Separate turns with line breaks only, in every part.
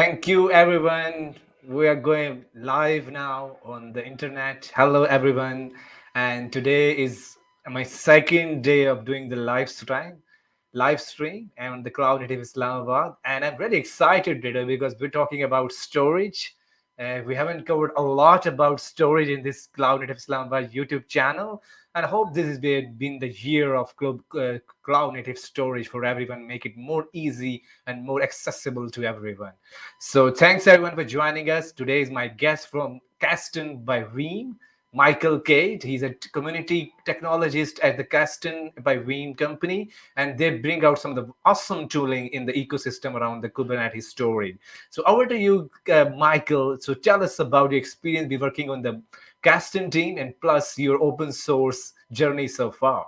Thank you, everyone. We are going live now on the internet. Hello, everyone. And today is my second day of doing the live stream and the Cloud Native Islamabad. And I'm really excited today because we're talking about storage. We haven't covered a lot about storage in this Cloud Native Islamabad YouTube channel. And I hope this has been the year of cloud native storage for everyone, make it more easy and more accessible to everyone. So thanks everyone for joining us. Today is my guest from Kasten by Veeam, Michael Cade. He's a community technologist at the Kasten by Veeam company, and they bring out some of the awesome tooling in the ecosystem around the Kubernetes storage. So over to you, Michael. So tell us about your experience be working on the Kasten team and plus your open source journey so far.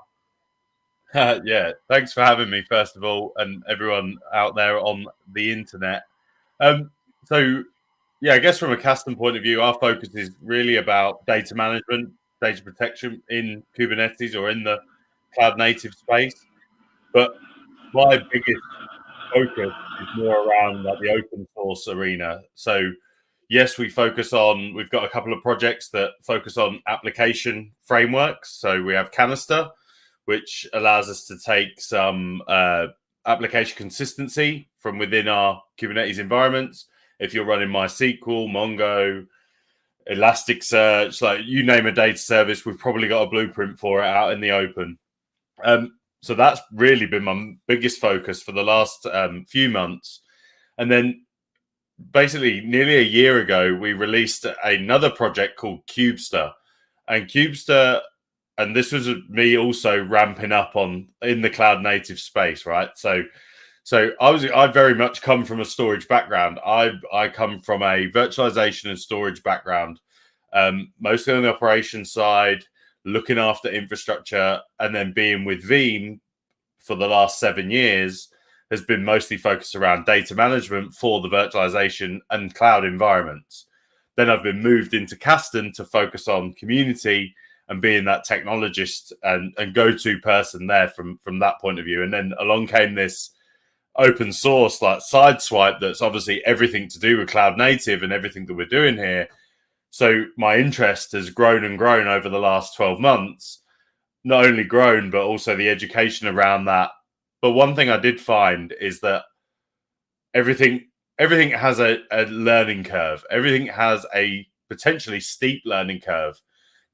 Yeah, thanks for having me, first of all, and everyone out there on the internet. So, yeah, I guess from a Kasten point of view, our focus is really about data management, data protection in Kubernetes or in the cloud native space. But my biggest focus is more around like the open source arena. So, yes, we've got a couple of projects that focus on application frameworks. So we have Canister, which allows us to take some application consistency from within our Kubernetes environments. If you're running MySQL, Mongo, Elasticsearch, like you name a data service, we've probably got a blueprint for it out in the open. So that's really been my biggest focus for the last few months. And then basically nearly a year ago, we released another project called Kubestr. And Kubestr, and this was me also ramping up in the cloud native space, right? So I very much come from a storage background. I come from a virtualization and storage background, mostly on the operations side, looking after infrastructure, and then being with Veeam for the last 7 years has been mostly focused around data management for the virtualization and cloud environments. Then I've been moved into Kasten to focus on community and being that technologist and go-to person there from that point of view. And then along came this open source like sideswipe that's obviously everything to do with cloud native and everything that we're doing here. So my interest has grown and grown over the last 12 months, not only grown, but also the education around that. But one thing I did find is that everything has a learning curve. Everything has a potentially steep learning curve.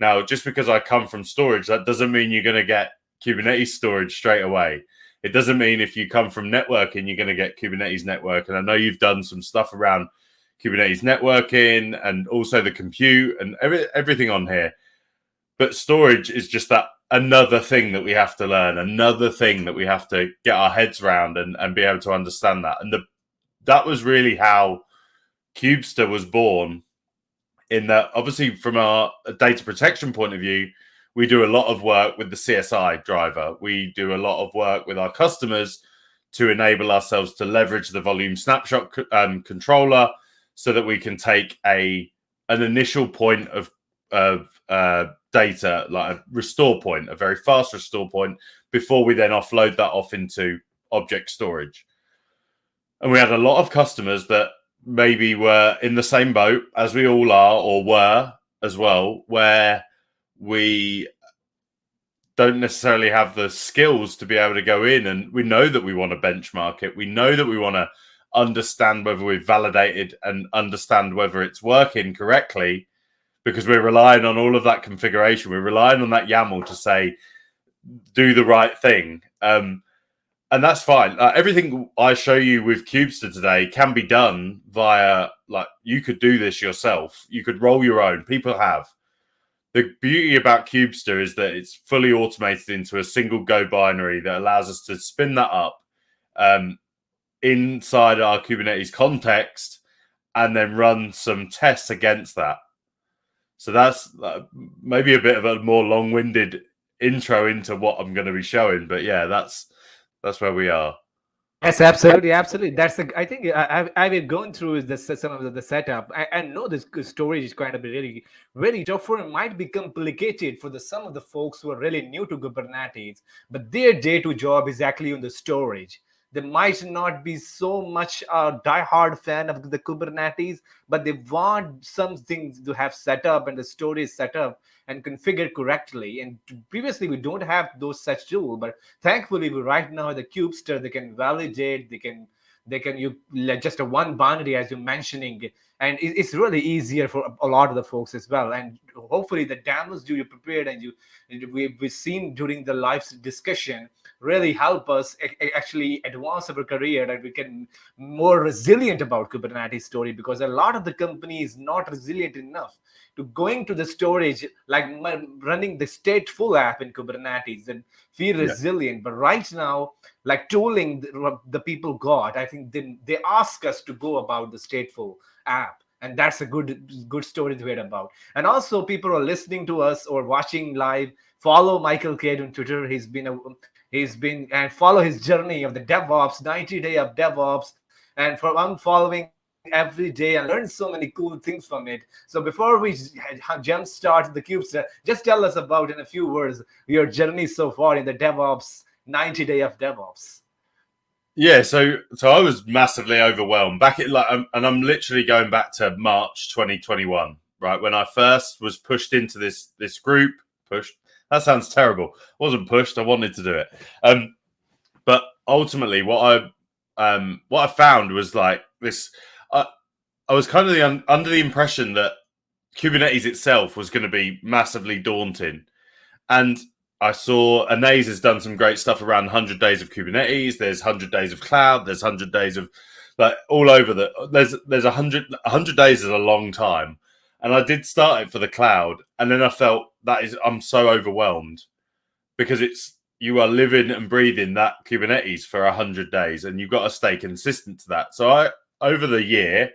Now, just because I come from storage, that doesn't mean you're going to get Kubernetes storage straight away. It doesn't mean if you come from networking, you're going to get Kubernetes network. And I know you've done some stuff around Kubernetes networking and also the compute and everything on here. But storage is just that another thing that we have to learn, another thing that we have to get our heads around and be able to understand that. And that was really how Kubestr was born, in that obviously from our data protection point of view, we do a lot of work with the CSI driver. We do a lot of work with our customers to enable ourselves to leverage the volume snapshot controller so that we can take an initial point of data, like a restore point, a very fast restore point, before we then offload that off into object storage. And we had a lot of customers that maybe were in the same boat as we all are or were as well, where we don't necessarily have the skills to be able to go in, and we know that we want to benchmark it. We know that we want to understand whether we've validated and understand whether it's working correctly, because we're relying on all of that configuration. We're relying on that YAML to say, do the right thing. And that's fine. Everything I show you with Kubestr today can be done via, like, you could do this yourself. You could roll your own. People have. The beauty about Kubestr is that it's fully automated into a single Go binary that allows us to spin that up inside our Kubernetes context and then run some tests against that. So that's maybe a bit of a more long-winded intro into what I'm going to be showing. But yeah, that's where we are.
Yes, absolutely. I think I've gone through some of the setup. I know this storage is going to be really, really tough and might be complicated for some of the folks who are really new to Kubernetes, but their day-to job is actually on the storage. They might not be so much a die-hard fan of the Kubernetes, but they want some things to have set up and the storage set up and configured correctly. And previously, we don't have those such tools, but thankfully, we right now the Kubestr, they can validate, they can you like just a one binary as you're mentioning, and it's really easier for a lot of the folks as well. And hopefully the demos you prepared and we've seen during the live discussion really help us actually advance our career, that we can more resilient about Kubernetes story, because a lot of the company is not resilient enough to going to the storage, like running the stateful app in Kubernetes and feel
Yeah.
resilient. But right now, like tooling the people got, I think they ask us to go about the stateful app, and that's a good story to hear about. And also, people are listening to us or watching live, follow Michael Cade on Twitter. He's been and follow his journey of the DevOps 90 day of DevOps. And I'm following every day and learn so many cool things from it. So before we jump start the cubes, just tell us about in a few words your journey so far in the DevOps 90 day of DevOps.
Yeah, so I was massively overwhelmed back at and I'm literally going back to March 2021, right, when I first was pushed into this group. Pushed, that sounds terrible. I wasn't pushed. I wanted to do it. But ultimately, what I found was like this. I was kind of under the impression that Kubernetes itself was going to be massively daunting, and I saw Anais has done some great stuff around 100 days of Kubernetes. There's 100 days of cloud. There's 100 days of like all over there's 100 days is a long time. And I did start it for the cloud. And then I felt I'm so overwhelmed because you are living and breathing that Kubernetes for 100 days and you've got to stay consistent to that. So over the year,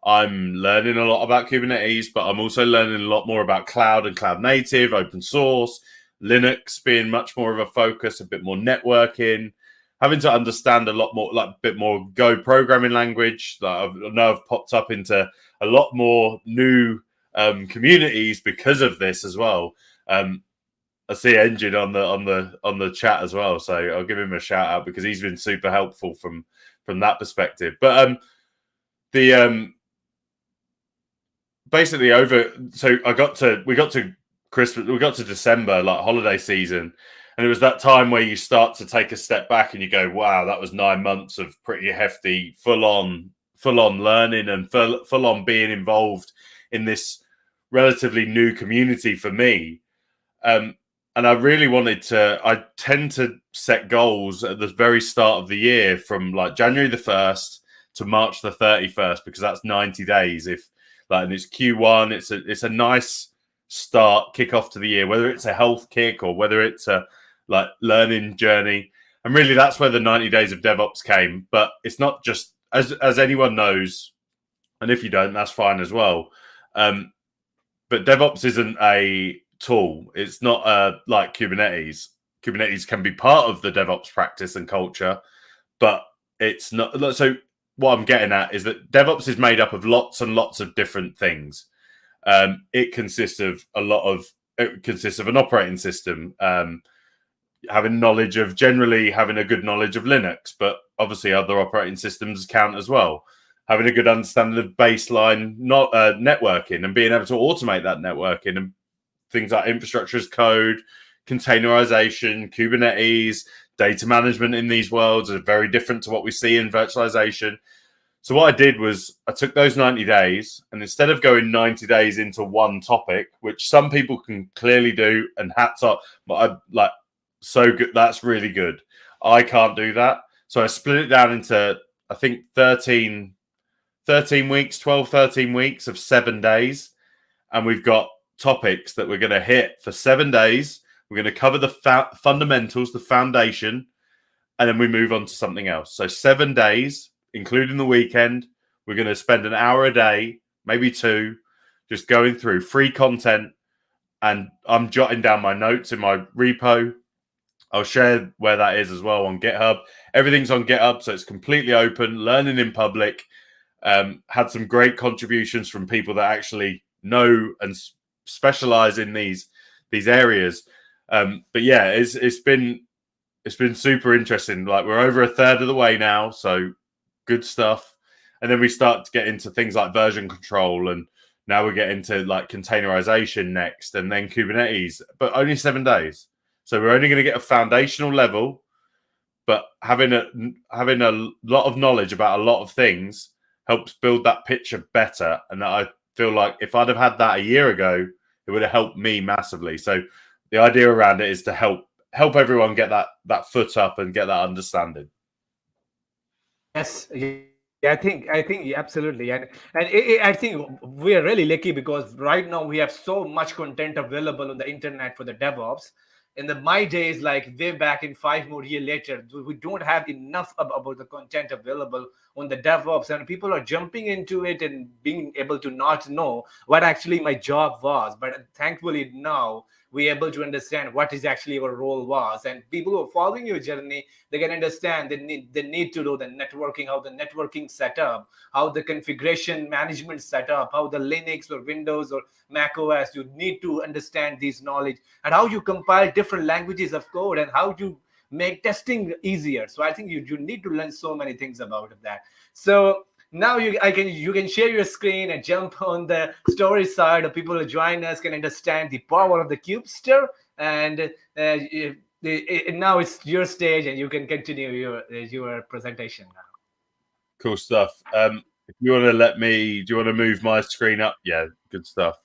I'm learning a lot about Kubernetes, but I'm also learning a lot more about cloud and cloud native, open source, Linux being much more of a focus, a bit more networking, having to understand a lot more, like a bit more Go programming language. That I know I've popped up into a lot more new communities because of this as well. I see Engine on the chat as well, so I'll give him a shout out because he's been super helpful from that perspective. But the basically so we got to Christmas, we got to December, like holiday season, and it was that time where you start to take a step back and you go, wow, that was 9 months of pretty hefty full on learning and full on being involved in this relatively new community for me. And I really I tend to set goals at the very start of the year from like January the 1st to March the 31st, because that's 90 days. And it's Q1, it's a nice kick off to the year, whether it's a health kick or whether it's a like learning journey. And really that's where the 90 days of DevOps came. But it's not just, as anyone knows, and if you don't, that's fine as well. But DevOps isn't a tool. It's not like Kubernetes. Kubernetes can be part of the DevOps practice and culture, but it's not. So what I'm getting at is that DevOps is made up of lots and lots of different things. It consists of an operating system, having a good knowledge of Linux, but obviously other operating systems count as well. Having a good understanding of baseline networking and being able to automate that networking, and things like infrastructure as code, containerization, Kubernetes, data management in these worlds are very different to what we see in virtualization. So what I did was I took those 90 days, and instead of going 90 days into one topic, which some people can clearly do, and hats off, but so good, that's really good. I can't do that. So I split it down into, I think, 13 weeks, 12, 13 weeks of 7 days. And we've got topics that we're going to hit for 7 days. We're going to cover the fundamentals, the foundation, and then we move on to something else. So 7 days, including the weekend, we're going to spend an hour a day, maybe 2, just going through free content. And I'm jotting down my notes in my repo. I'll share where that is as well on GitHub. Everything's on GitHub, so it's completely open, learning in public. Had some great contributions from people that actually know and specialize in these areas. But yeah, it's been it's been super interesting. Like we're over a third of the way now, so good stuff. And then we start to get into things like version control, and now we get into like containerization next, and then Kubernetes, but only 7 days. So we're only going to get a foundational level, but having a lot of knowledge about a lot of things helps build that picture better. And I feel like if I'd have had that a year ago, it would have helped me massively. So the idea around it is to help everyone get that foot up and get that understanding.
Yes, yeah, I think absolutely, and I think we are really lucky because right now we have so much content available on the internet for the DevOps. In the my days, like way back in 5 more years later, we don't have enough about the content available on the DevOps, and people are jumping into it and being able to not know what actually my job was. But thankfully now we're able to understand what is actually our role was, and people who are following your journey, they can understand they need to know the networking, how the networking setup, how the configuration management setup, how the Linux or Windows or Mac OS. You need to understand these knowledge and how you compile different languages of code and how to make testing easier. So I think you need to learn so many things about that. So now you can share your screen and jump on the story side, or people who join us can understand the power of the Kubestr. And now it's your stage, and you can continue your presentation now.
Cool stuff. If you want to do you want to move my screen up? Yeah, good stuff.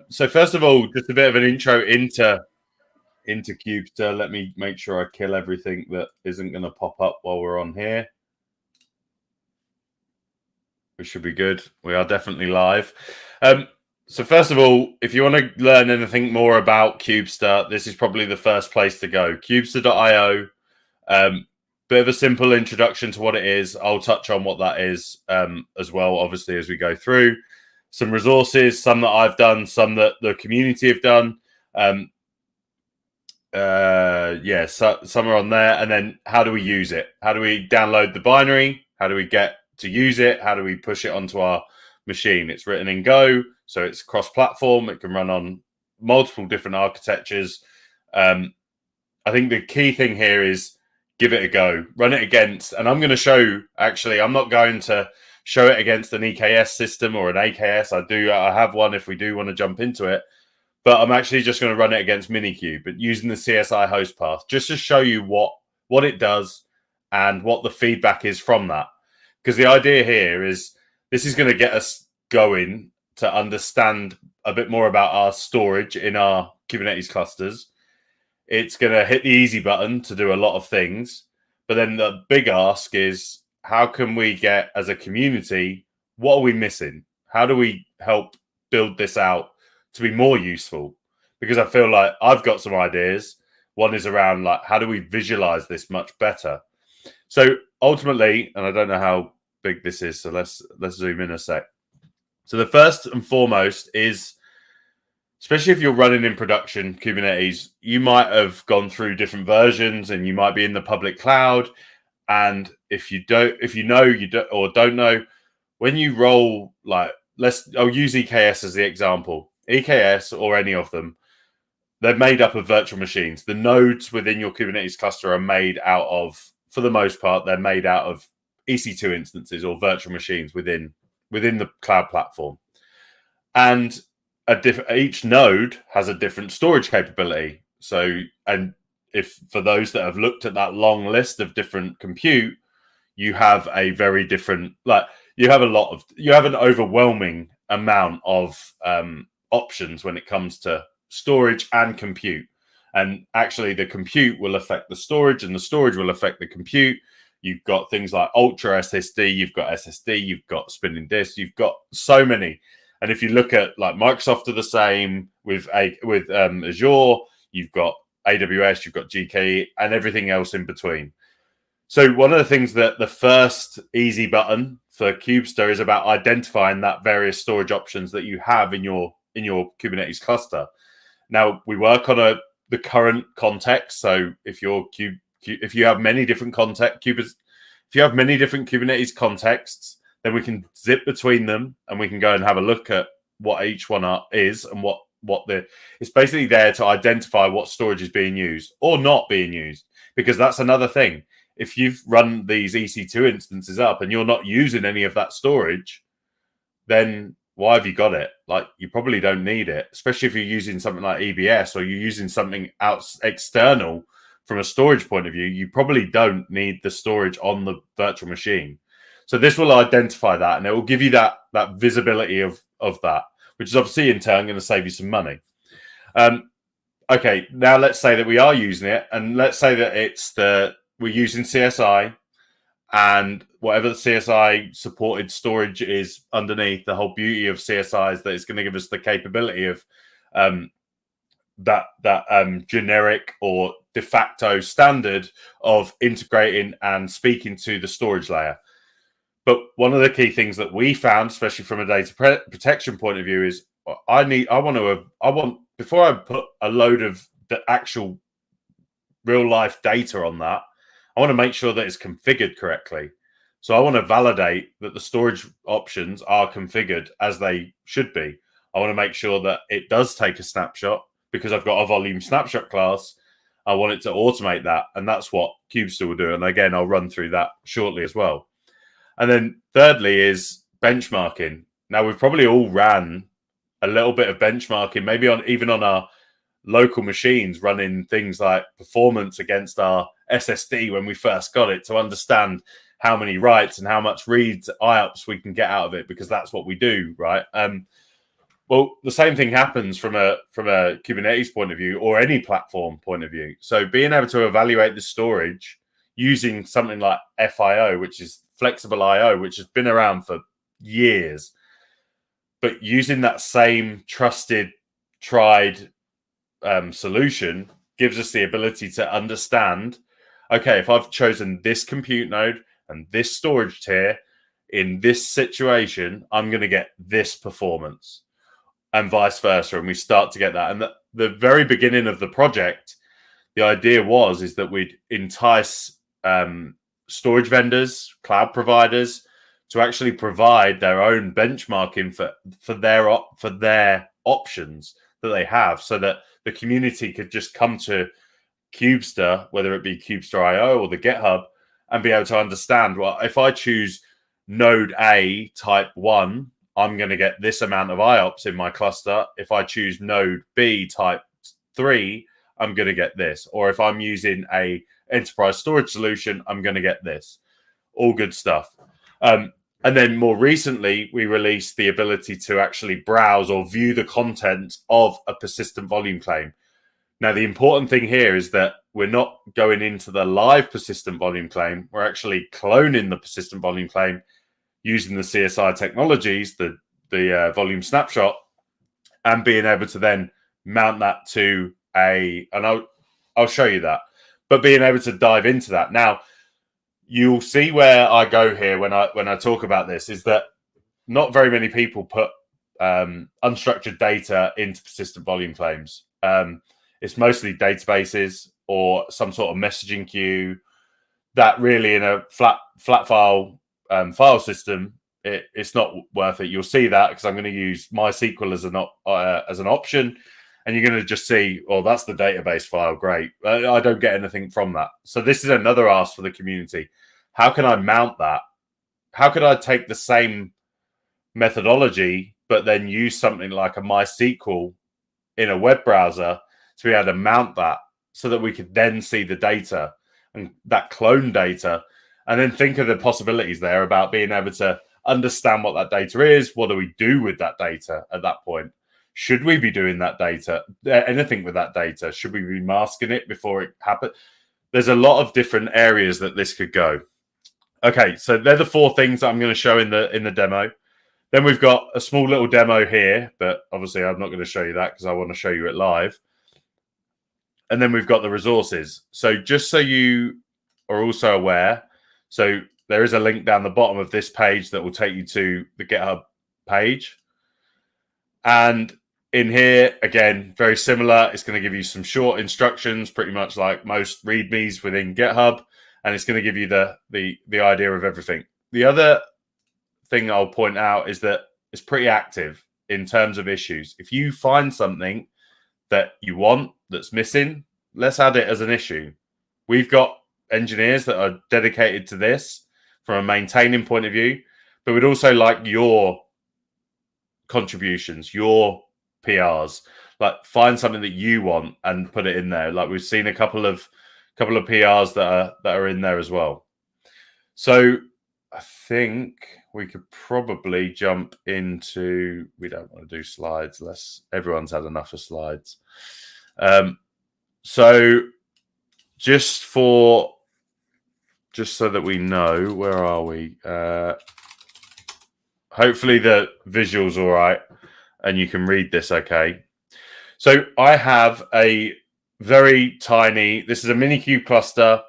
So first of all, just a bit of an intro into Kubestr. Let me make sure I kill everything that isn't going to pop up while we're on here. We should be good. We are definitely live. So first of all, if you want to learn anything more about Kubestr, this is probably the first place to go. Kubestr.io. Bit of a simple introduction to what it is. I'll touch on what that is as well, obviously, as we go through. Some resources, some that I've done, some that the community have done. So some are on there. And then how do we use it? How do we download the binary? How do we get to use it? How do we push it onto our machine? It's written in Go, so it's cross-platform. It can run on multiple different architectures. I think the key thing here is give it a go, run it against, and I'm going to show, actually, I'm not going to show it against an EKS system or an AKS. I have one if we do want to jump into it, but I'm actually just going to run it against Minikube, but using the CSI host path, just to show you what it does and what the feedback is from that. Because the idea here is this is going to get us going to understand a bit more about our storage in our Kubernetes clusters. It's going to hit the easy button to do a lot of things. But then the big ask is, how can we get, as a community, what are we missing? How do we help build this out to be more useful? Because I feel like I've got some ideas. One is around, like, how do we visualize this much better? So ultimately, and I don't know how big this is, so let's zoom in a sec. So the first and foremost is, especially if you're running in production Kubernetes, you might have gone through different versions and you might be in the public cloud. And if you don't know, when you roll, like, I'll use EKS as the example. EKS, or any of them, they're made up of virtual machines. The nodes within your Kubernetes cluster are made out of, for the most part, they're made out of EC2 instances or virtual machines within the cloud platform. And each node has a different storage capability. So, and if for those that have looked at that long list of different compute, you have a very different, like, you have an overwhelming amount of options when it comes to storage and compute. And actually, the compute will affect the storage, and the storage will affect the compute. You've got things like Ultra SSD, you've got SSD, you've got spinning disk, you've got so many. And if you look at, like, Microsoft are the same with Azure, you've got AWS, you've got GKE, and everything else in between. So one of the things that the first easy button for Kubestr is about identifying that various storage options that you have in your Kubernetes cluster. Now, we work on the current context. So if you have many different Kubernetes contexts, then we can zip between them and we can go and have a look at what each one is and what it's basically there to identify what storage is being used or not being used, because that's another thing. If you've run these EC2 instances up and you're not using any of that storage, then why have you got it? Like, you probably don't need it, especially if you're using something like EBS or you're using something external from a storage point of view. You probably don't need the storage on the virtual machine. So this will identify that, and it will give you that visibility of that, which is obviously in turn going to save you some money. Okay, now let's say that we are using it, and let's say that we're using CSI, and whatever the CSI supported storage is underneath. The whole beauty of CSI is that it's going to give us the capability of that generic or de facto standard of integrating and speaking to the storage layer. But one of the key things that we found, especially from a data protection point of view, is before I put a load of the actual real life data on that, I want to make sure that it's configured correctly. So I want to validate that the storage options are configured as they should be. I want to make sure that it does take a snapshot, because I've got a volume snapshot class. I want it to automate that, and that's what Kubestr will do. And again, I'll run through that shortly as well. And then thirdly is benchmarking. Now, we've probably all ran a little bit of benchmarking, maybe even on our local machines, running things like performance against our SSD when we first got it, to understand how many writes and how much reads, IOPS we can get out of it, because that's what we do, right? Well, the same thing happens from a Kubernetes point of view, or any platform point of view. So being able to evaluate the storage using something like FIO, which is flexible IO, which has been around for years, but using that same trusted, tried solution gives us the ability to understand, okay, if I've chosen this compute node and this storage tier in this situation, I'm going to get this performance, and vice versa. And we start to get that. And the very beginning of the project, the idea is that we'd entice storage vendors, cloud providers, to actually provide their own benchmarking for their options that they have, so that the community could just come to Kubestr, whether it be Kubestr IO or the GitHub, and be able to understand, well, if I choose node A type 1, I'm going to get this amount of IOPS in my cluster. If I choose node B type 3, I'm going to get this. Or if I'm using a enterprise storage solution, I'm going to get this. All good stuff. And then more recently, we released the ability to actually browse or view the content of a persistent volume claim. Now, the important thing here is that we're not going into the live persistent volume claim. We're actually cloning the persistent volume claim using the CSI technologies, the volume snapshot, and being able to then mount that to and I'll show you that, but being able to dive into that. Now, you'll see where I go here when I talk about this is that not very many people put unstructured data into persistent volume claims. It's mostly databases or some sort of messaging queue that really, in a flat file system, it's not worth it. You'll see that because I'm going to use MySQL as an option, and you're going to just see, oh, that's the database file. Great. I don't get anything from that. So this is another ask for the community. How can I mount that? How could I take the same methodology, but then use something like a MySQL in a web browser to be able to mount that, so that we could then see the data and that clone data, and then think of the possibilities there about being able to understand what that data is. What do we do with that data at that point? Should we be doing that data, anything with that data? Should we be masking it before it happens? There's a lot of different areas that this could go. Okay, so they're the 4 things that I'm going to show in the demo. Then we've got a small little demo here, but obviously I'm not going to show you that because I want to show you it live. And then we've got the resources. So just so you are also aware, so there is a link down the bottom of this page that will take you to the GitHub page. And in here, again, very similar. It's going to give you some short instructions, pretty much like most READMEs within GitHub. And it's going to give you the idea of everything. The other thing I'll point out is that it's pretty active. in terms of issues. If you find something that you want that's missing, let's add it as an issue. We've got engineers that are dedicated to this from a maintaining point of view, but we'd also like your contributions, your PRs. Like, find something that you want and put it in there. Like, we've seen a couple of PRs that are in there as well. So I think we could probably jump into, we don't want to do slides unless everyone's had enough of slides. So just so that we know, where are we? Hopefully the visual's all right and you can read this okay. So I have a very tiny, this is a Minikube cluster,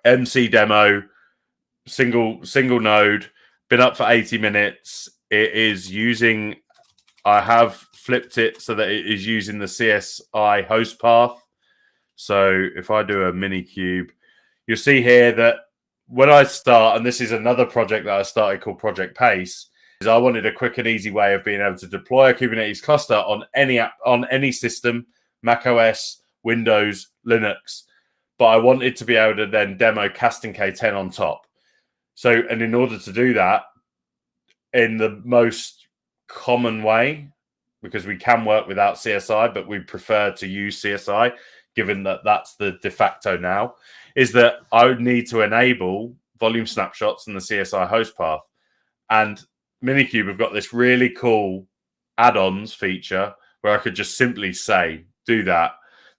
MC demo, single node, been up for 80 minutes. It is using, I have flipped it so that it is using the CSI host path. So if I do a Minikube, you'll see here that when I start, and this is another project that I started called Project Pace, is I wanted a quick and easy way of being able to deploy a Kubernetes cluster on any app, on any system, Mac OS, Windows, Linux. But I wanted to be able to then demo Kasten K10 on top. So, and in order to do that in the most common way, because we can work without CSI, but we prefer to use CSI, given that that's the de facto now, is that I would need to enable volume snapshots in the CSI host path. And Minikube have got this really cool add-ons feature where I could just simply say, do that.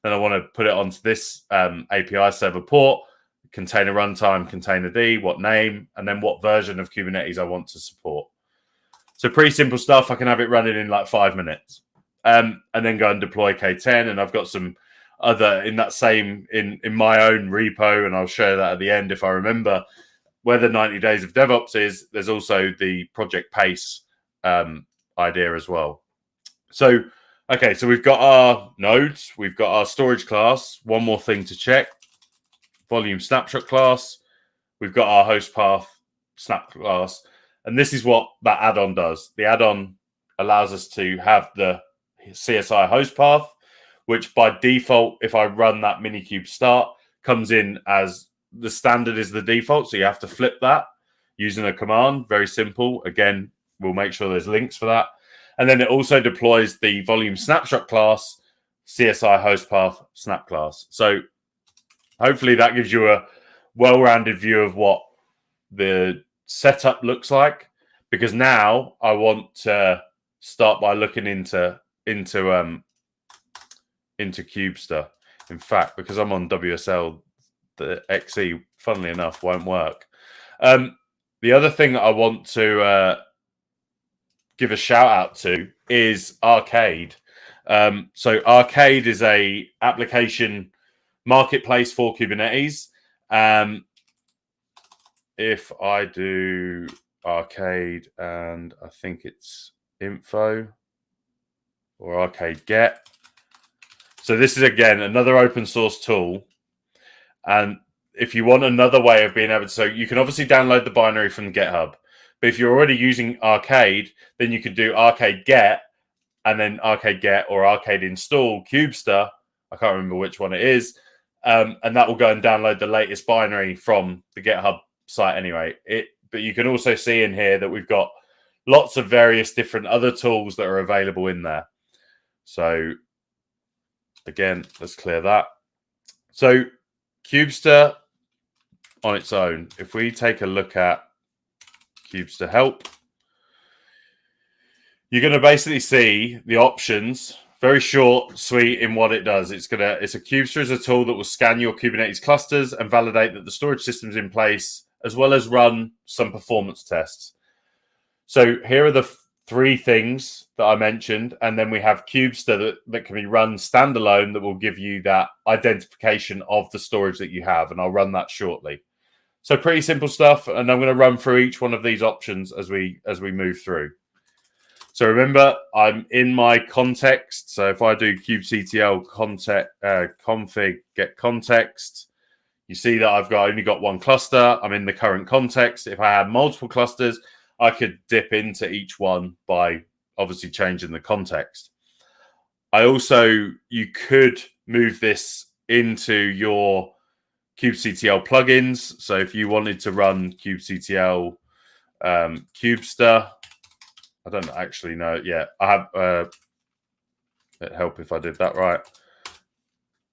Then I want to put it onto this API server port, container runtime, container D, what name, and then what version of Kubernetes I want to support. So pretty simple stuff. I can have it running in like 5 minutes, and then go and deploy K10. And I've got some other in that same, in my own repo, and I'll share that at the end if I remember, where the 90 days of DevOps is. There's also the Project Pace idea as well. So, okay, so we've got our nodes, we've got our storage class. One more thing to check. Volume snapshot class. We've got our host path snap class. And this is what that add-on does. The add-on allows us to have the CSI host path, which by default, if I run that Minikube start, comes in as the standard is the default. So you have to flip that using a command. Very simple. Again, we'll make sure there's links for that. And then it also deploys the volume snapshot class, CSI host path snap class. So hopefully that gives you a well-rounded view of what the setup looks like, because now I want to start by looking into Kubestr. In fact, because I'm on WSL, the XE, funnily enough, won't work. The other thing that I want to give a shout out to is Arcade. So Arcade is a application marketplace for Kubernetes. If I do Arcade, and I think it's info or Arcade get. So this is, again, another open source tool. And if you want another way of being able to, so you can obviously download the binary from GitHub. But if you're already using Arcade, then you could do Arcade get and then Arcade get or Arcade install Kubestr. I can't remember which one it is. And that will go and download the latest binary from the GitHub site anyway. But you can also see in here that we've got lots of various different other tools that are available in there. So again, let's clear that. So Kubestr on its own, if we take a look at Kubestr help, you're going to basically see the options. Very short, sweet in what it does. It's a Kubestr is a tool that will scan your Kubernetes clusters and validate that the storage system's in place, as well as run some performance tests. So here are the three things that I mentioned, and then we have Kubestr that can be run standalone that will give you that identification of the storage that you have, and I'll run that shortly. So pretty simple stuff, and I'm going to run through each one of these options as we move through. So remember, I'm in my context. So if I do kubectl config get context, you see that I've only got one cluster. I'm in the current context. If I had multiple clusters, I could dip into each one by obviously changing the context. You could move this into your kubectl plugins. So if you wanted to run kubectl Kubestr, I don't actually know yet. I have it'd help if I did that right.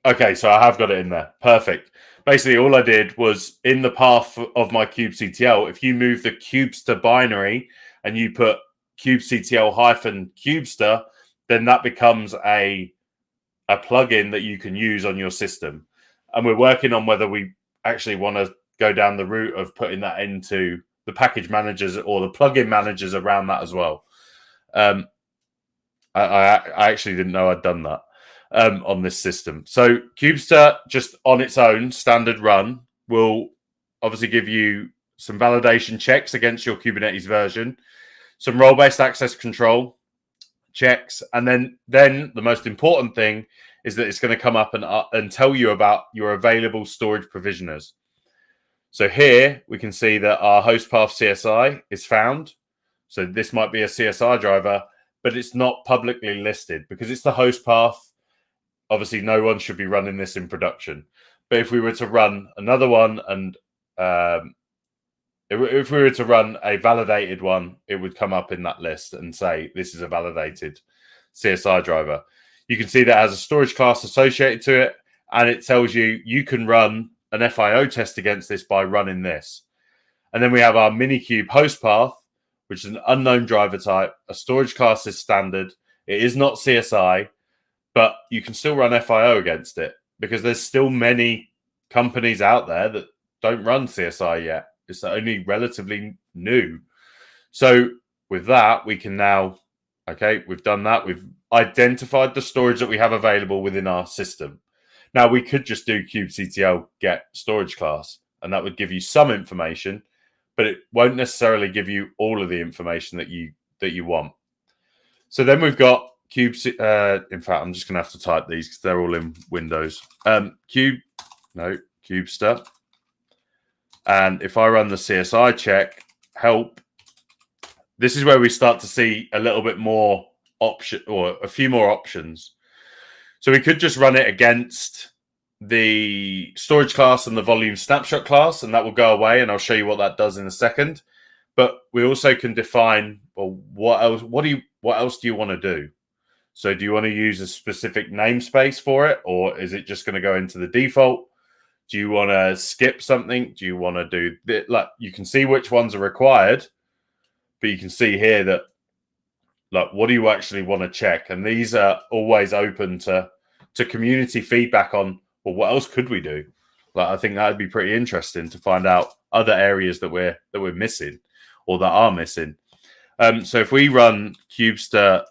Okay, so I have got it in there. Perfect. Basically, all I did was in the path of my kubectl, if you move the Kubestr binary and you put kubectl-Kubestr, then that becomes a plugin that you can use on your system. And we're working on whether we actually want to go down the route of putting that into the package managers or the plugin managers around that as well. I actually didn't know I'd done that on this system. So Kubestr, just on its own, standard run, will obviously give you some validation checks against your Kubernetes version, some role-based access control checks, and then the most important thing is that it's going to come up and tell you about your available storage provisioners. So here we can see that our host path CSI is found. So this might be a CSI driver, but it's not publicly listed because it's the host path. Obviously, no one should be running this in production. But if we were to run another one and if we were to run a validated one, it would come up in that list and say, this is a validated CSI driver. You can see that has a storage class associated to it, and it tells you you can run an FIO test against this by running this. And then we have our Minikube host path, which is an unknown driver type. A storage class is standard. It is not CSI, but you can still run FIO against it because there's still many companies out there that don't run CSI yet. It's only relatively new. So with that, we can now, okay, we've done that. We've identified the storage that we have available within our system. Now we could just do kubectl get storage class, and that would give you some information, but it won't necessarily give you all of the information that you want. So then we've got in fact, I'm just going to have to type these because they're all in Windows. Kubestr. And if I run the CSI check, help, this is where we start to see a little bit more option, or a few more options. So we could just run it against the storage class and the volume snapshot class, and that will go away, and I'll show you what that does in a second. But we also can define, well, what else do you want to do? So do you want to use a specific namespace for it, or is it just going to go into the default? Do you want to skip something? Do you want to do like, you can see which ones are required, but you can see here that, like, what do you actually want to check? And these are always open to community feedback on, well, what else could we do? Like, I think that'd be pretty interesting to find out other areas that we're missing or that are missing. So if we run Kubestr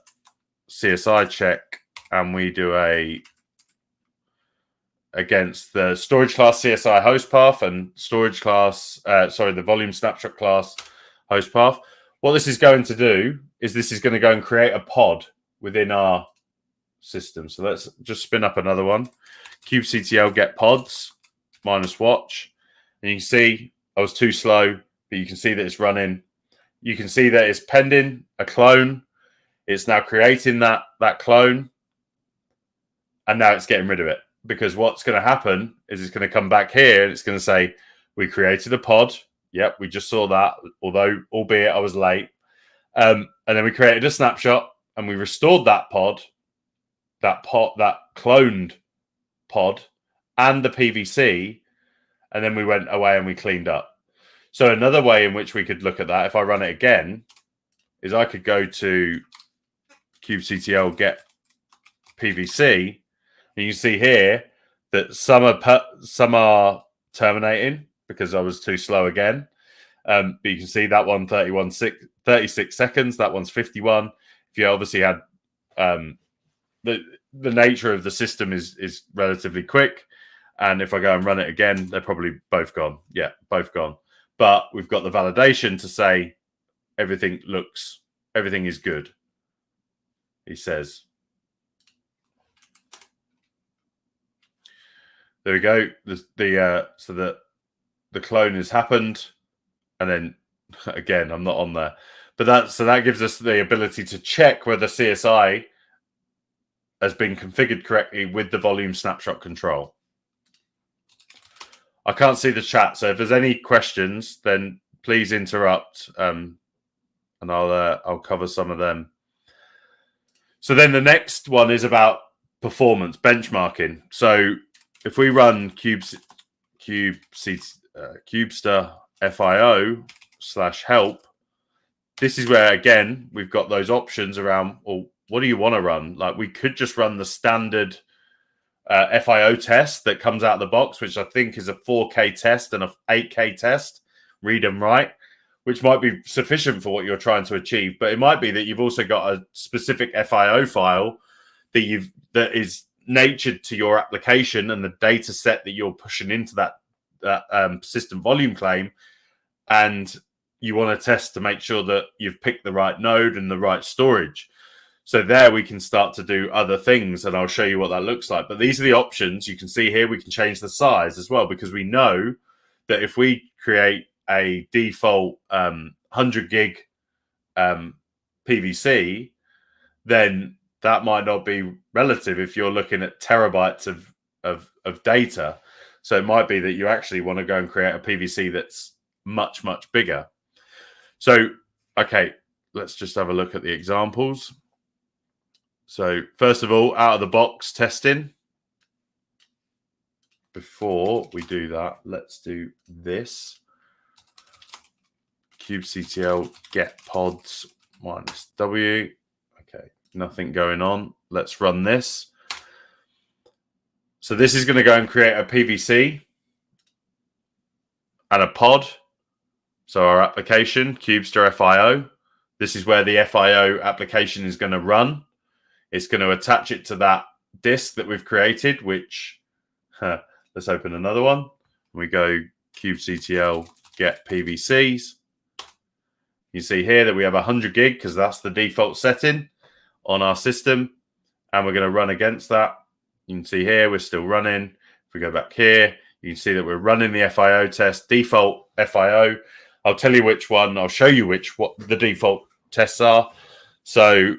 CSI check and we do against the storage class CSI host path and storage class, the volume snapshot class host path, what this is going to do is this is going to go and create a pod within our system. So let's just spin up another one. kubectl get pods -watch. And you can see I was too slow, but you can see that it's running. You can see that it's pending a clone. It's now creating that clone. And now it's getting rid of it. Because what's going to happen is it's going to come back here and it's going to say, we created a pod. Yep, we just saw that, albeit I was late. And then we created a snapshot and we restored that cloned pod and the PVC. And then we went away and we cleaned up. So another way in which we could look at that, if I run it again, is I could go to kubectl get PVC. And you see here that some are terminating because I was too slow again. But you can see that one 36 seconds. That one's 51. If you obviously had the nature of the system is relatively quick. And if I go and run it again, they're probably both gone. Yeah, both gone. But we've got the validation to say everything is good. He says. There we go. So the clone has happened, and then again, I'm not on there, But that gives us the ability to check whether CSI has been configured correctly with the volume snapshot control. I can't see the chat, so if there's any questions, then please interrupt, and I'll cover some of them. So then the next one is about performance benchmarking. So if we run Kubestr FIO/help, this is where, again, we've got those options around, well, what do you want to run? Like, we could just run the standard FIO test that comes out of the box, which I think is a 4K test and a 8K test, read and write, which might be sufficient for what you're trying to achieve. But it might be that you've also got a specific FIO file that is natured to your application and the data set that you're pushing into that system volume claim, and you want to test to make sure that you've picked the right node and the right storage. So there we can start to do other things, and I'll show you what that looks like. But these are the options. You can see here we can change the size as well, because we know that if we create a default 100 gig PVC, then that might not be relative if you're looking at terabytes of data. So it might be that you actually want to go and create a PVC that's much, much bigger. So, okay, let's just have a look at the examples. So first of all, out of the box testing. Before we do that, let's do this. kubectl get pods -w. Okay, nothing going on. Let's run this. So this is going to go and create a PVC and a pod. So our application, Kubestr FIO. This is where the FIO application is going to run. It's going to attach it to that disk that we've created, which, let's open another one. We go kubectl get PVCs. You see here that we have 100 gig because that's the default setting on our system. And we're going to run against that. You can see here we're still running. If we go back here, you can see that we're running the FIO test, default FIO. I'll tell you which one. I'll show you what the default tests are. So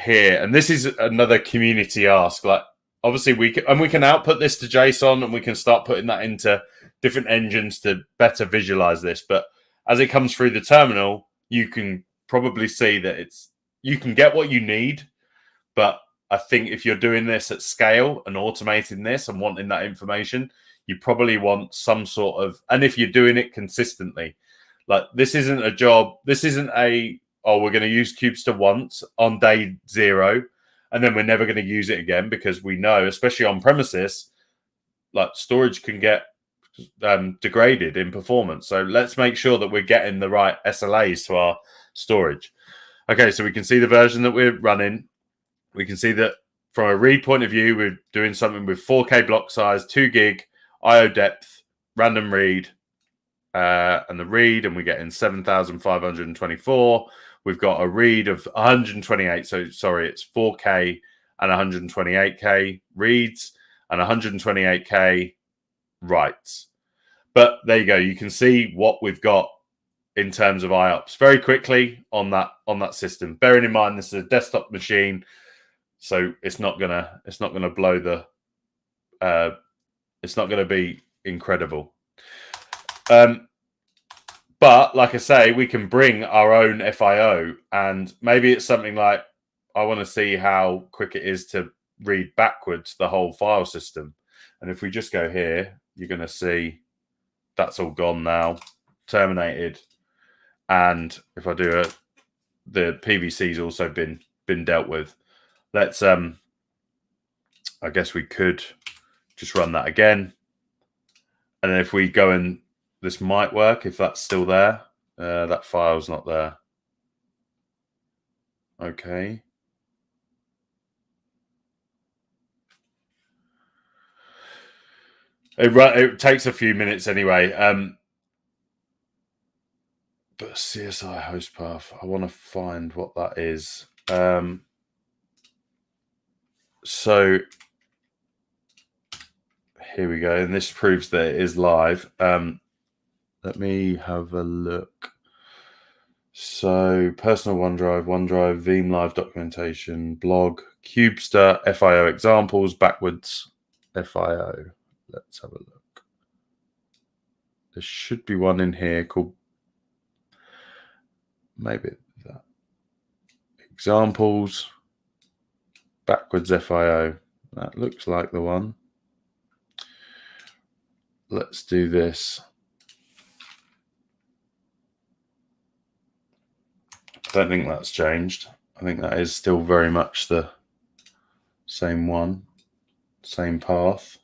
here, and this is another community ask. Like, obviously we can output this to JSON, and we can start putting that into different engines to better visualize this. But as it comes through the terminal, you can probably see that you can get what you need. But I think if you're doing this at scale and automating this and wanting that information, you probably want some sort of, and if you're doing it consistently, like this isn't a job, this isn't we're going to use Kubestr once on day 0, and then we're never going to use it again, because we know, especially on premises, like storage can get degraded in performance. So let's make sure that we're getting the right SLAs to our storage. Okay, so we can see the version that we're running. We can see that from a read point of view, we're doing something with 4K block size, 2 gig, IO depth, random read, and the read, and we're getting 7,524. We've got a read of 128. So sorry, it's 4K and 128K reads and 128K writes. But there you go. You can see what we've got in terms of IOPS very quickly on that system. Bearing in mind this is a desktop machine, so it's not gonna blow the. It's not going to be incredible. But like I say, we can bring our own FIO, and maybe it's something like, I want to see how quick it is to read backwards the whole file system. And if we just go here, you're going to see that's all gone now, terminated. And if I do it, the PVC's also been dealt with. Let's, I guess we could just run that again. And then if we go and this might work if that's still there. That file's not there. Okay. It takes a few minutes anyway. But CSI host path, I want to find what that is. So here we go. And this proves that it is live. Let me have a look. So personal OneDrive, Veeam Live documentation, blog, Kubestr, FIO examples, backwards, FIO. Let's have a look. There should be one in here called maybe that. Examples, backwards FIO. That looks like the one. Let's do this. I don't think that's changed. I think that is still very much the same one, same path.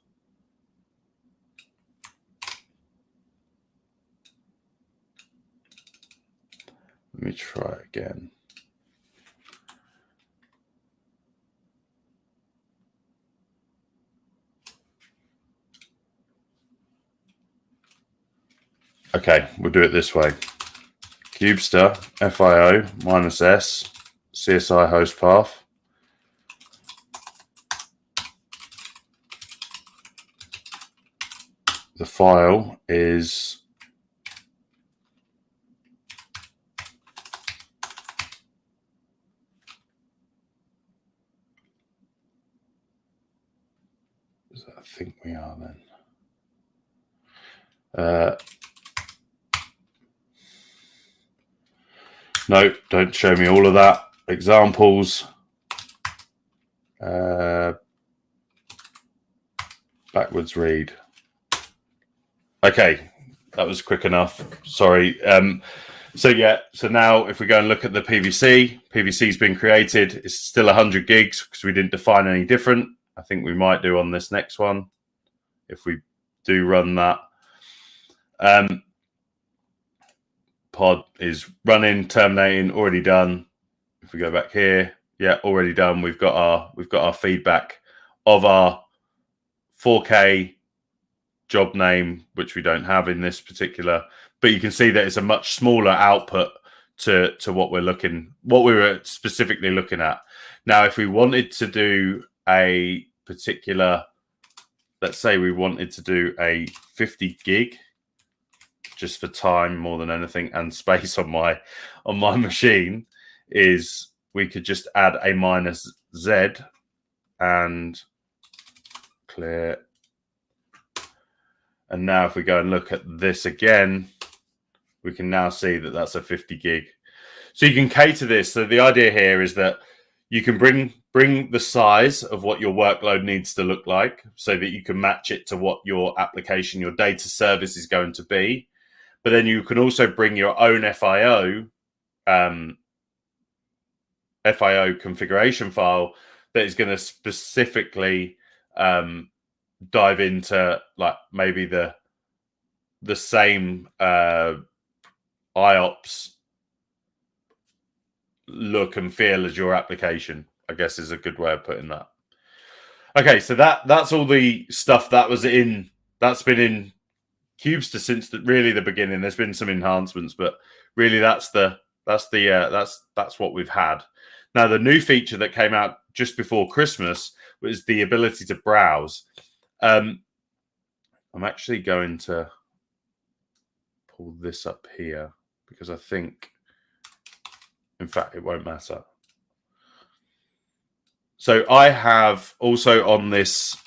Let me try again. Okay, we'll do it this way. Kubestr, FIO, -s, CSI host path. The file is I think we are then. No, don't show me all of that. Examples. Backwards read. Okay, that was quick enough. Sorry. So now if we go and look at the PVC's been created. It's still 100 gigs because we didn't define any different. I think we might do on this next one if we do run that. Pod is running, terminating, already done. If we go back here, yeah, already done. We've got our feedback of our 4K job name, which we don't have in this particular, but you can see that it's a much smaller output to what we were specifically looking at. Now, if we wanted to do a particular, let's say we wanted to do a 50 gig, just for time more than anything and space on my machine, is we could just add a -z and clear. And now if we go and look at this again, we can now see that that's a 50 gig. So you can cater this. So the idea here is that you can bring the size of what your workload needs to look like so that you can match it to what your application, your data service is going to be. But then you can also bring your own FIO configuration file that is going to specifically dive into like maybe the same IOPS look and feel as your application, I guess is a good way of putting that. Okay, so that's all the stuff that's been in Kubestr since really the beginning. There's been some enhancements, but really that's what we've had. Now, the new feature that came out just before Christmas was the ability to browse. I'm actually going to pull this up here because I think, in fact, it won't matter. So I have also on this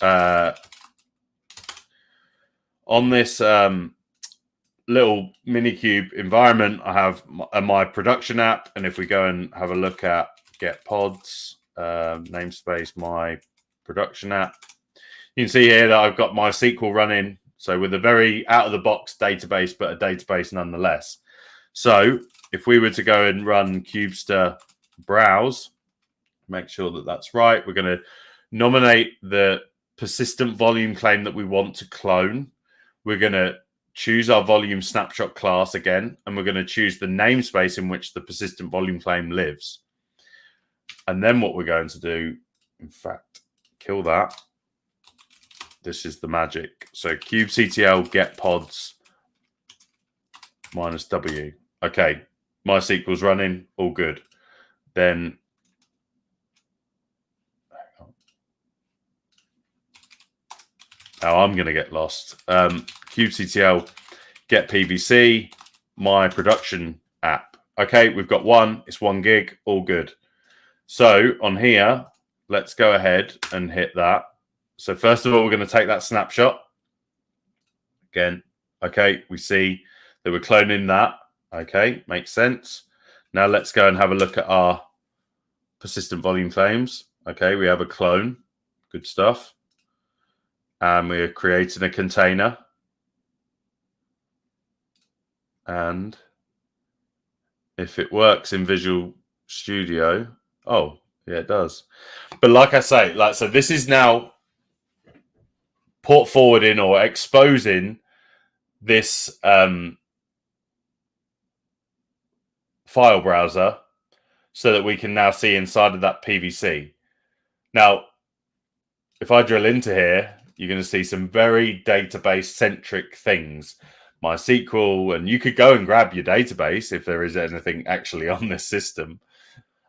little Minikube environment, I have my production app. And if we go and have a look at get pods, namespace, my production app, you can see here that I've got my SQL running. So with a very out of the box database, but a database nonetheless. So if we were to go and run Kubestr browse, make sure that that's right. We're going to nominate the persistent volume claim that we want to clone. We're going to choose our volume snapshot class again, and we're going to choose the namespace in which the persistent volume claim lives. And then what we're going to do, in fact, kill that. This is the magic. So kubectl get pods -w. Okay, MySQL's running, all good. Then now I'm going to get lost. Kubectl get PVC, my production app. Okay, we've got one. It's 1 gig. All good. So on here, let's go ahead and hit that. So first of all, we're going to take that snapshot. Again, okay, we see that we're cloning that. Okay, makes sense. Now let's go and have a look at our persistent volume claims. Okay, we have a clone. Good stuff. And we're creating a container. And if it works in Visual Studio, oh, yeah, it does. But like I say, so this is now port forwarding or exposing this file browser so that we can now see inside of that PVC. Now, if I drill into here, you're going to see some very database-centric things. MySQL, and you could go and grab your database if there is anything actually on this system.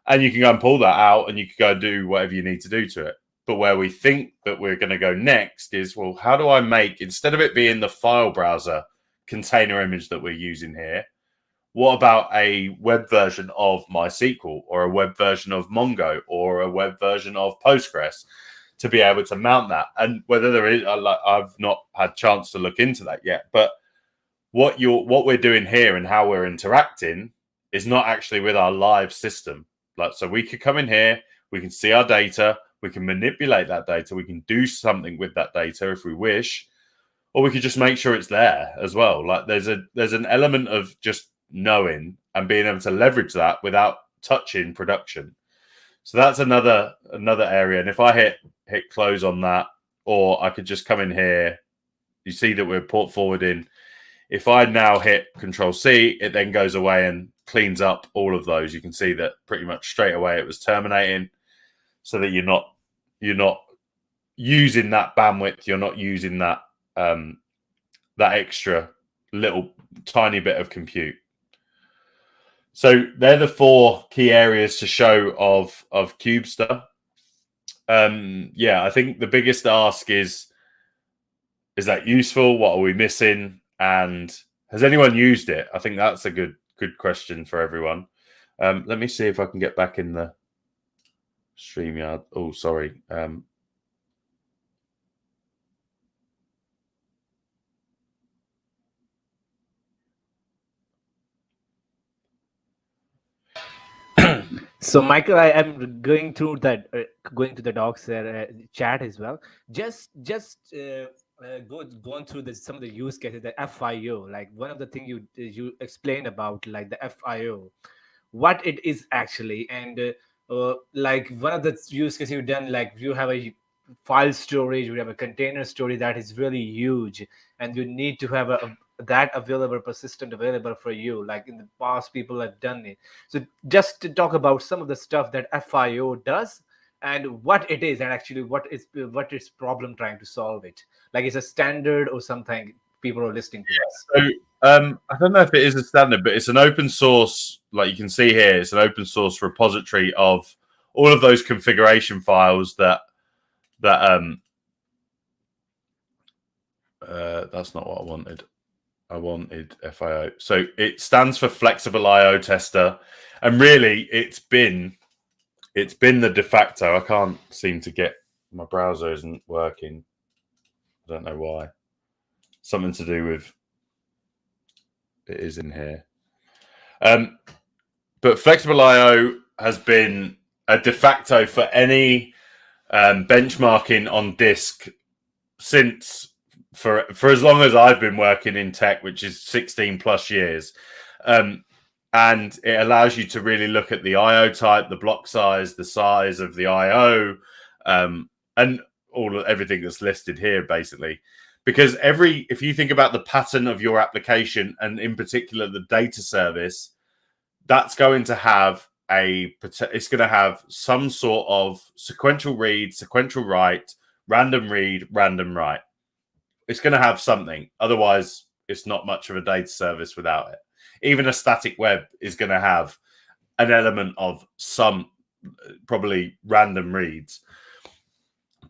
And you can go and pull that out and you can go and do whatever you need to do to it. But where we think that we're going to go next is, well, how do I make, instead of it being the file browser container image that we're using here, what about a web version of MySQL or a web version of Mongo or a web version of Postgres to be able to mount that? And whether there is, I've not had a chance to look into that yet, but what we're doing here and how we're interacting is not actually with our live system. So we could come in here, we can see our data, we can manipulate that data, we can do something with that data if we wish, or we could just make sure it's there as well. Like there's an element of just knowing and being able to leverage that without touching production. So that's another area. And if I hit close on that, or I could just come in here, you see that we're port forwarding. If I now hit Control C, it then goes away and cleans up all of those. You can see that pretty much straight away it was terminating, so that you're not using that bandwidth. You're not using that that extra little tiny bit of compute. So they're the 4 key areas to show of Kubestr. Yeah, I think the biggest ask is that useful? What are we missing? And has anyone used it? I think that's a good question for everyone. Let me see if I can get back in the StreamYard. Oh, sorry.
So, Michael, I am going through that, going to the docs chat as well. Just going through some of the use cases, the FIO. Like one of the things you explained about, like the FIO, what it is actually, and like one of the use cases you've done, like you have a file storage, we have a container storage that is really huge, and you need to have that available, persistent available for you. Like in the past, people have done it. So just to talk about some of the stuff that FIO does and what it is, and actually what is problem trying to solve it. Like it's a standard or something. People are listening to us.
So I don't know if it is a standard, but it's an open source. Like you can see here, it's an open source repository of all of those configuration files that that's not what I wanted. I wanted FIO. So it stands for Flexible IO Tester, and really, it's been the de facto. I can't seem to get, my browser isn't working. I don't know why. Something to do with it is in here. But Flexible IO has been a de facto for any benchmarking on disk since for as long as I've been working in tech, which is 16 plus years. And it allows you to really look at the IO type, the block size, the size of the IO, and everything that's listed here, basically. Because if you think about the pattern of your application, and in particular the data service, that's going to have it's going to have some sort of sequential read, sequential write, random read, random write. It's going to have something. Otherwise, it's not much of a data service without it. Even a static web is going to have an element of some probably random reads,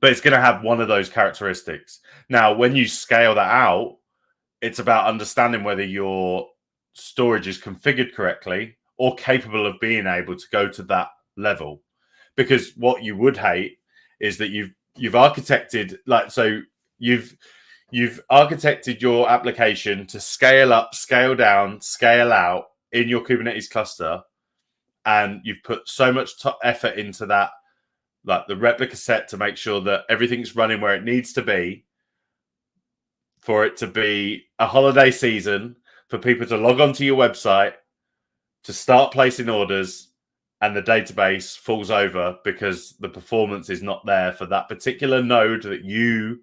but it's going to have one of those characteristics. Now, when you scale that out, it's about understanding whether your storage is configured correctly or capable of being able to go to that level. Because what you would hate is that you've architected, like, so you've architected your application to scale up, scale down, scale out in your Kubernetes cluster, and you've put so much effort into that, like the replica set, to make sure that everything's running where it needs to be, for it to be a holiday season, for people to log onto your website, to start placing orders, and the database falls over because the performance is not there for that particular node that you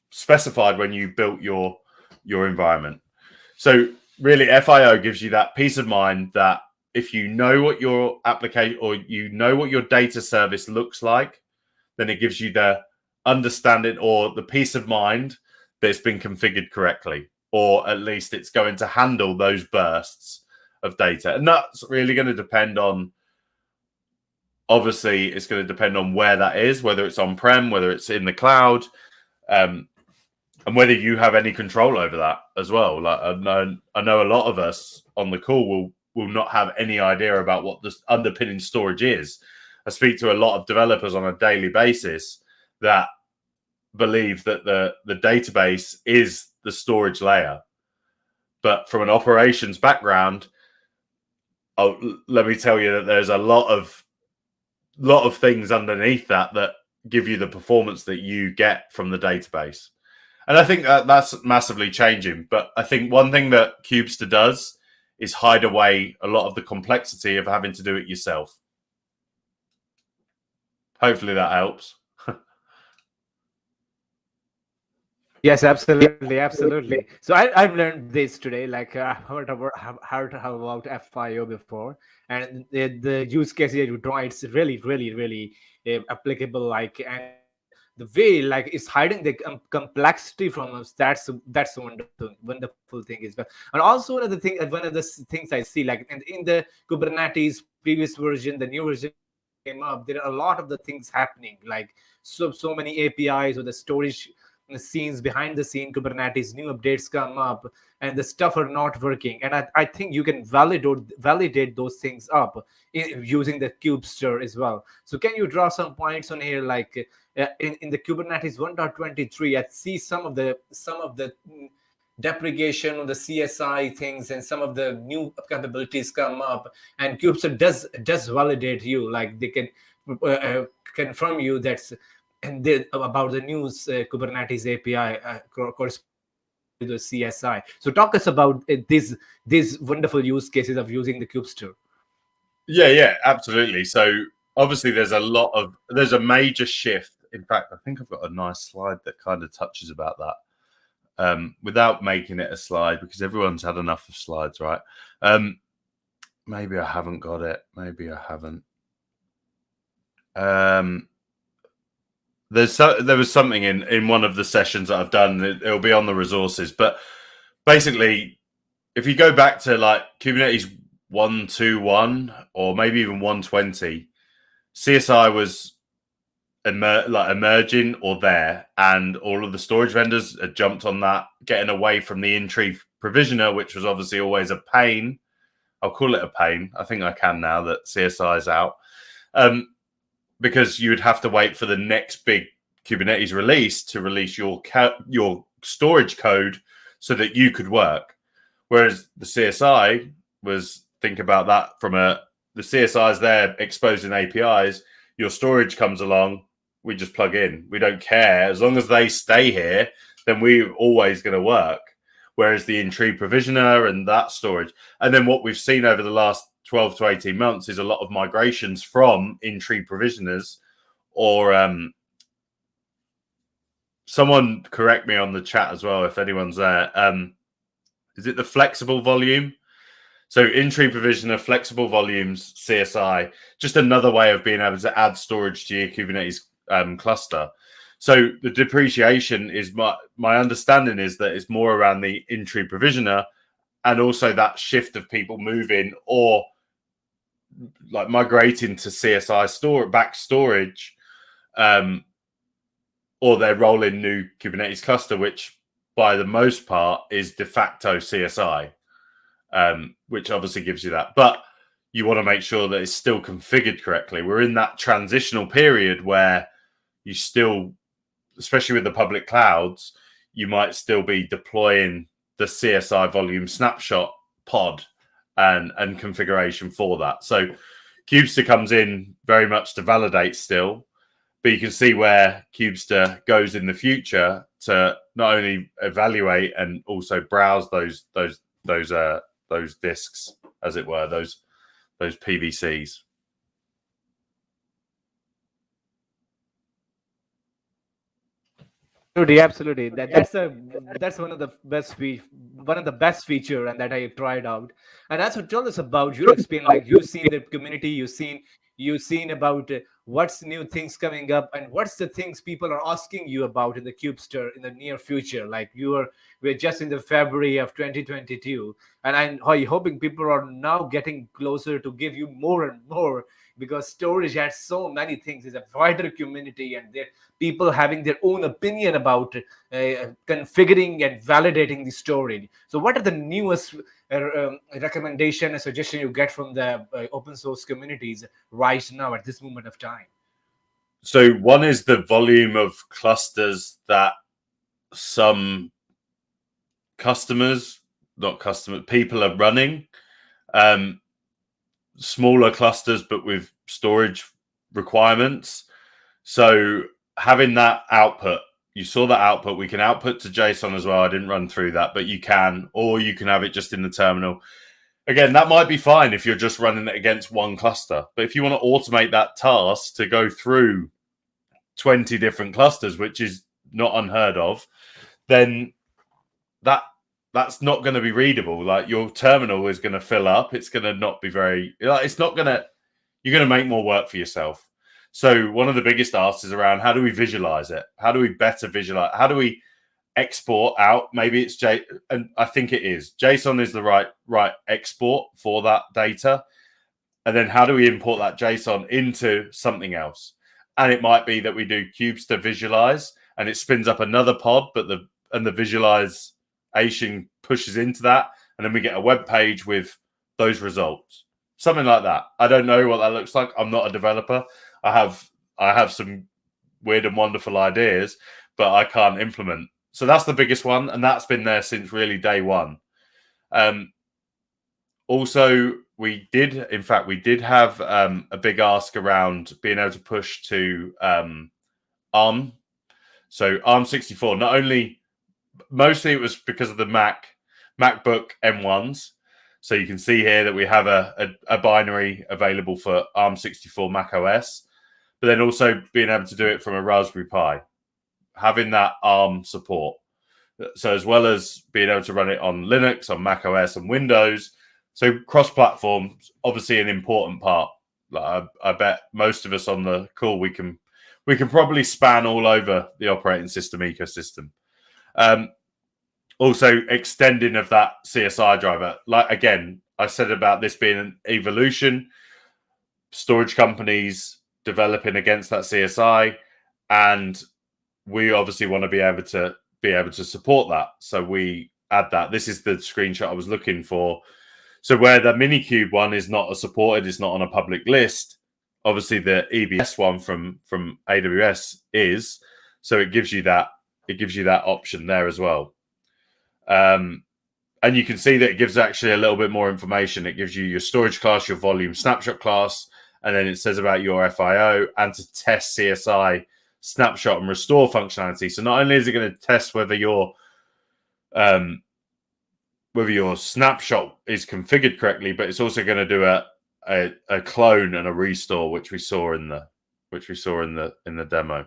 specified when you built your environment. So really, FIO gives you that peace of mind that if you know what your application, or you know what your data service looks like, then it gives you the understanding or the peace of mind that it's been configured correctly, or at least it's going to handle those bursts of data. And that's really going to depend on, obviously, it's going to depend on where that is, whether it's on-prem, whether it's in the cloud, and whether you have any control over that as well. Like, I know a lot of us on the call will not have any idea about what this underpinning storage is. I speak to a lot of developers on a daily basis that believe that the database is the storage layer. But from an operations background, let me tell you that there's a lot of things underneath that give you the performance that you get from the database. And I think that's massively changing. But I think one thing that Kubestr does is hide away a lot of the complexity of having to do it yourself. Hopefully that helps.
Yes, absolutely. So I've learned this today. Like I've heard about FIO before, and the use case that you draw, it's really applicable. Like, and the way, like, it's hiding the complexity from us. That's a wonderful thing as well. And also one of the things I see, like in the Kubernetes previous version, the new version came up, there are a lot of the things happening, like so many APIs or the storage scenes behind the scene. Kubernetes new updates come up and the stuff are not working, and I think you can validate those things up using the Kubestr as well. So can you draw some points on here, like in the Kubernetes 1.23, I see some of the deprecation of the CSI things, and some of the new capabilities come up, and Kubestr does validate you, like they can confirm you that's and about the new Kubernetes API corresponding to the CSI. So talk us about these wonderful use cases of using the Kubestr.
Yeah, absolutely. So obviously there's a major shift. In fact, I think I've got a nice slide that kind of touches about that, without making it a slide, because everyone's had enough of slides, right? Maybe I haven't got it. Maybe I haven't. There was something in one of the sessions that I've done. It'll be on the resources, but basically, if you go back to like Kubernetes 1.2.1 or maybe even 1.20, CSI was emerging or there, and all of the storage vendors had jumped on that, getting away from the in-tree provisioner, which was obviously always a pain. I'll call it a pain. I think I can now that CSI is out. Because you would have to wait for the next big Kubernetes release to release your storage code so that you could work. Whereas the CSI was, think about that from the CSI is there exposing APIs. Your storage comes along, we just plug in. We don't care. As long as they stay here, then we're always going to work. Whereas the in-tree provisioner and that storage. And then what we've seen over the last 12 to 18 months is a lot of migrations from in-tree provisioners, or someone correct me on the chat as well if anyone's there. Is it the flexible volume? So in-tree provisioner, flexible volumes, CSI, just another way of being able to add storage to your Kubernetes cluster. So the depreciation is my understanding is that it's more around the in-tree provisioner, and also that shift of people moving or like migrating to CSI back storage, or they're rolling new Kubernetes cluster, which by the most part is de facto CSI. which obviously gives you that. But you want to make sure that it's still configured correctly. We're in that transitional period where you still, especially with the public clouds, you might still be deploying the CSI volume snapshot pod and configuration for that. So Kubestr comes in very much to validate still, but you can see where Kubestr goes in the future to not only evaluate and also browse those disks, as it were, those PVCs.
Absolutely. That's one of the best feature, and that I tried out. And that's what tell us about your experience. Like you've seen the community, you've seen about what's new things coming up, and what's the things people are asking you about in the Kubestr in the near future. Like we're just in the February of 2022, and I'm hoping people are now getting closer to give you more and more, because storage has so many things. It's a wider community, and there people having their own opinion about configuring and validating the storage. So what are the newest recommendation and suggestion you get from the open source communities right now at this moment of time?
So one is the volume of clusters that some people are running. Smaller clusters, but with storage requirements. So having that output, you saw that output. We can output to JSON as well. I didn't run through that, but you can, or you can have it just in the terminal. Again, that might be fine if you're just running it against one cluster. But if you want to automate that task to go through 20 different clusters, which is not unheard of, then that's not going to be readable. Like your terminal is going to fill up. It's going to not be very, it's not going to, you're going to make more work for yourself. So one of the biggest asks is around how do we visualize it? How do we better visualize? How do we export out? Maybe it's and I think it is. JSON is the right export for that data. And then how do we import that JSON into something else? And it might be that we do Kubestr visualize and it spins up another pod, but the visualization pushes into that, and then we get a web page with those results. Something like that. I don't know what that looks like. I'm not a developer. I have some weird and wonderful ideas, but I can't implement. So that's the biggest one, and that's been there since really day one. Also, we did have a big ask around being able to push to ARM. So ARM64, not only, mostly it was because of the MacBook M1s. So you can see here that we have a binary available for ARM64 Mac OS, but then also being able to do it from a Raspberry Pi, having that ARM support. So as well as being able to run it on Linux, on Mac OS, and Windows. So cross-platform, obviously an important part. I bet most of us on the call, we can probably span all over the operating system ecosystem. Also, extending of that CSI driver. Like, again, I said about this being an evolution, storage companies developing against that CSI, and we obviously want to be able to support that. So we add that. This is the screenshot I was looking for. So where the Minikube one is not supported, it's not on a public list. Obviously, the EBS one from AWS is. So it gives you that option there as well. And you can see that it gives actually a little bit more information. It gives you your storage class, your volume snapshot class, and then it says about your FIO and to test CSI snapshot and restore functionality. So not only is it going to test whether your snapshot is configured correctly, but it's also going to do a clone and a restore, which we saw in the demo.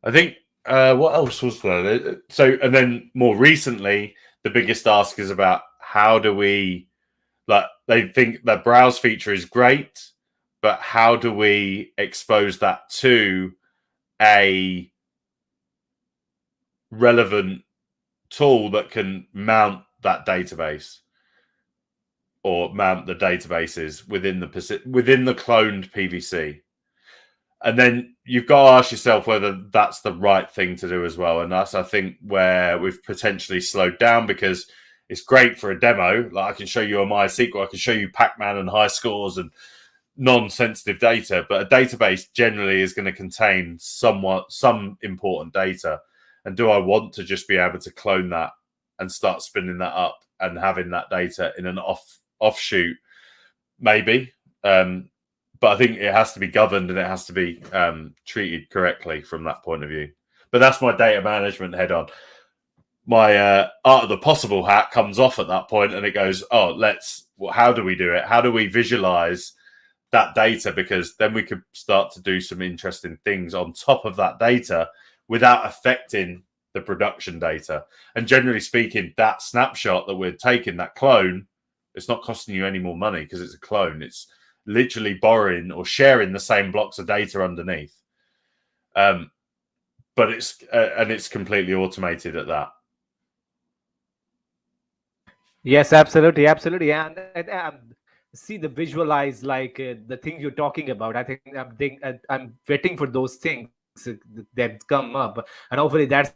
I think what else was there? So, and then more recently, the biggest ask is about how do we, like, they think the browse feature is great, but how do we expose that to a relevant tool that can mount that database or mount the databases within the cloned PVC? And then you've got to ask yourself whether that's the right thing to do as well. And that's, I think, where we've potentially slowed down, because it's great for a demo. Like I can show you a MySQL, I can show you Pac-Man and high scores and non-sensitive data, but a database generally is going to contain some important data. And do I want to just be able to clone that and start spinning that up and having that data in an offshoot? Maybe. But I think it has to be governed and it has to be treated correctly from that point of view. But that's my data management head on. My art of the possible hat comes off at that point and it goes, how do we do it? How do we visualize that data? Because then we could start to do some interesting things on top of that data without affecting the production data. And generally speaking, that snapshot that we're taking, that clone, it's not costing you any more money because it's a clone. It's literally borrowing or sharing the same blocks of data underneath. But it's completely automated at that.
Yes, absolutely, absolutely, and see the visualize like the thing you're talking about. I think I'm waiting for those things that come up, and hopefully that's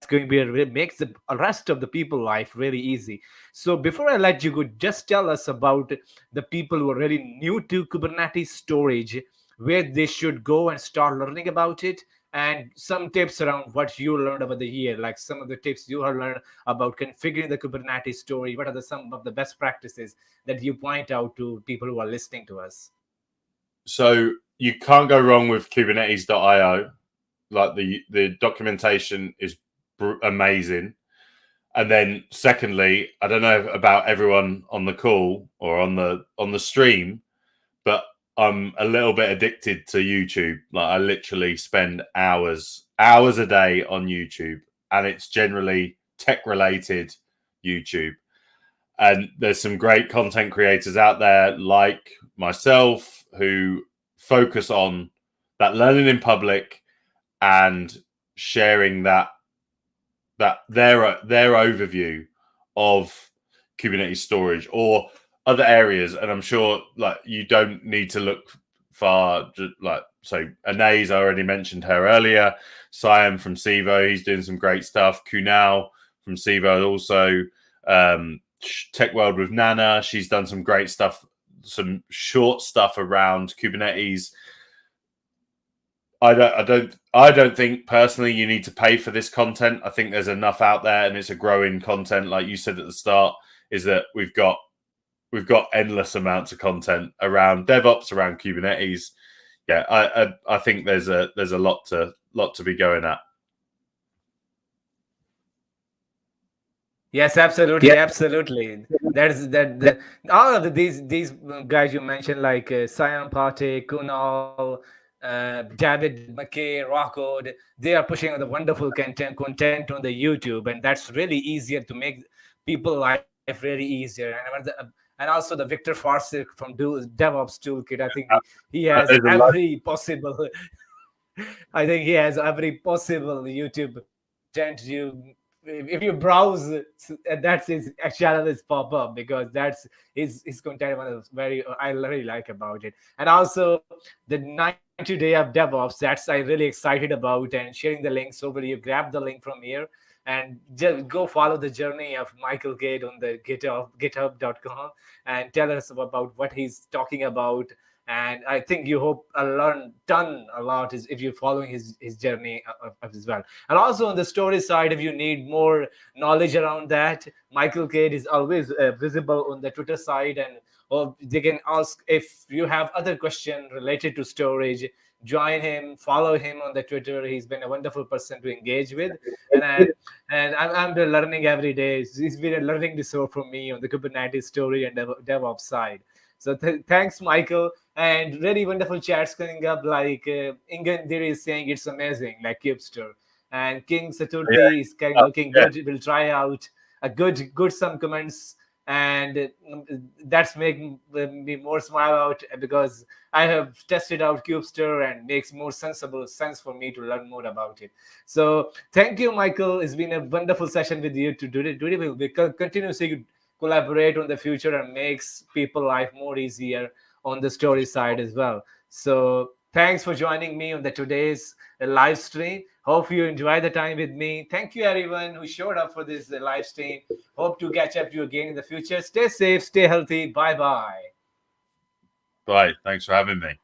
going to be makes the rest of the people life really easy. So before I let you go, just tell us about the people who are really new to Kubernetes storage, where they should go and start learning about it, and some tips around what you learned over the year, like some of the tips you have learned about configuring the Kubernetes storage. What are some of the best practices that you point out to people who are listening to us?
So you can't go wrong with Kubernetes.io. Like the documentation is amazing. And then secondly, I don't know about everyone on the call or on the stream, but I'm a little bit addicted to YouTube. Like I literally spend hours a day on YouTube, and it's generally tech related YouTube. And there's some great content creators out there like myself who focus on that learning in public and sharing that their overview of Kubernetes storage or other areas. And I'm sure like you don't need to look far. Like so, Anais, I already mentioned her earlier. Siam from Sivo, he's doing some great stuff. Kunal from Sivo also. Tech World with Nana, she's done some great stuff, some short stuff around Kubernetes. I don't think personally you need to pay for this content. I think there's enough out there, and it's a growing content. Like you said at the start, is that we've got endless amounts of content around DevOps, around Kubernetes. Yeah, I think there's a lot to be going at.
Yes, absolutely, absolutely. All of these guys you mentioned, like Siam Pate, Kunal, David McKay, Rockwood, they are pushing on the wonderful content on the YouTube, and that's really easier to make people life really easier. And also the Victor Farsik from DevOps Toolkit. I think he has every possible. I think he has every possible YouTube content. If you browse, that's his channel is pop up because that's his content. One of very I really like about it, and also the 90 day of DevOps. That's I really excited about, and sharing the links over. You grab the link from here and just go follow the journey of Michael Cade on the GitHub.com and tell us about what he's talking about. And I think you hope learn done a lot is if you're following his journey as well. And also on the story side, if you need more knowledge around that, Michael Cade is always visible on the Twitter side, and or they can ask if you have other question related to storage. Join him, follow him on the Twitter. He's been a wonderful person to engage with, and I'm learning every day. He's been a learning resource for me on the Kubernetes story and DevOps side. So thanks, Michael. And really wonderful chats coming up. Like Ingen Diri is saying it's amazing, like Kubestr. And King Saturthi is kind of looking good. We'll try out a good some comments. And that's making me more smile out because I have tested out Kubestr and makes more sense for me to learn more about it. So thank you, Michael. It's been a wonderful session with you today. We'll continue to collaborate on the future and makes people life more easier on the story side as well. So thanks for joining me on the today's live stream. Hope you enjoy the time with me. Thank you, everyone who showed up for this live stream. Hope to catch up to you again in the future. Stay safe, stay healthy. Bye bye.
Bye. Thanks for having me.